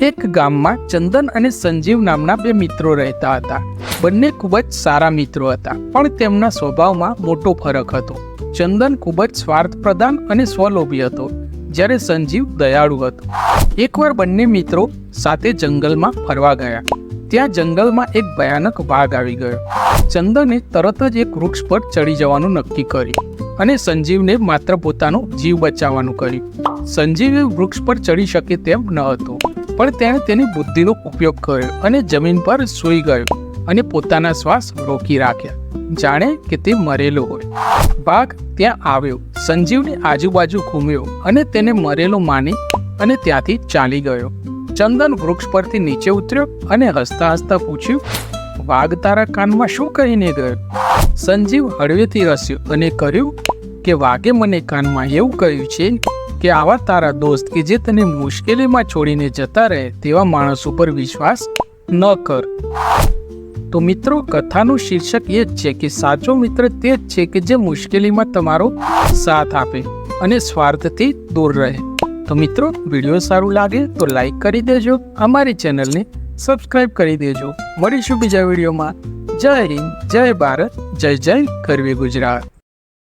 એક ગામમાં ચંદન અને સંજીવ નામના બે મિત્રો રહેતા હતા. બંને ખૂબ જ સારા મિત્રો હતા, પણ તેમના સ્વભાવમાં મોટો ફરક હતો. ચંદન ખૂબ જ સ્વાર્થપ્રધાન અને સ્વલોભી હતો, જ્યારે સંજીવ દયાળુ હતો. એકવાર બંને મિત્રો સાથે જંગલમાં ફરવા ગયા. ત્યાં જંગલમાં એક ભયાનક વાઘ આવી ગયો. ચંદને તરત જ એક વૃક્ષ પર ચડી જવાનું નક્કી કર્યું અને સંજીવને માત્ર પોતાનો જીવ બચાવવાનું કર્યું. સંજીવે વૃક્ષ પર ચડી શકે તેમ ન હતો, પણ તેણે તેની બુદ્ધિનો ઉપયોગ કર્યો અને જમીન પર સૂઈ ગયો અને પોતાના શ્વાસ રોકી રાખ્યા, જાણે કે તે મરેલો હોય. વાઘ ત્યાં આવ્યો, સંજીવની આજુબાજુ ઘૂમ્યો અને તેને મરેલો માની અને ત્યાંથી ચાલી ગયો. ચંદન વૃક્ષ પરથી નીચે ઉતર્યો અને હસતા હસતા પૂછ્યું, વાઘ તારા કાનમાં શું કહીને ગયો? સંજીવ હળવેથી હસ્યો અને કહ્યું કે વાઘે મને કાનમાં એવું કહ્યું છે કે આવા તારા દોસ્ત કે જે તને મુશ્કેલીમાં છોડીને જતા રહે તેવા માણસ ઉપર વિશ્વાસ ન કર. તો મિત્રો, કથાનું શીર્ષક એ જ છે કે સાચો મિત્ર તે જ છે કે જે મુશ્કેલીમાં તમારો સાથ આપે અને સ્વાર્થથી દૂર રહે. તો મિત્રો, વિડીયો સારું લાગે તો લાઈક કરી દેજો, અમારી ચેનલને સબસ્ક્રાઈબ કરી દેજો. મળીશું બીજા વિડીયોમાં. જય હિન્દ, જય ભારત, જય જય ગરવી ગુજરાત.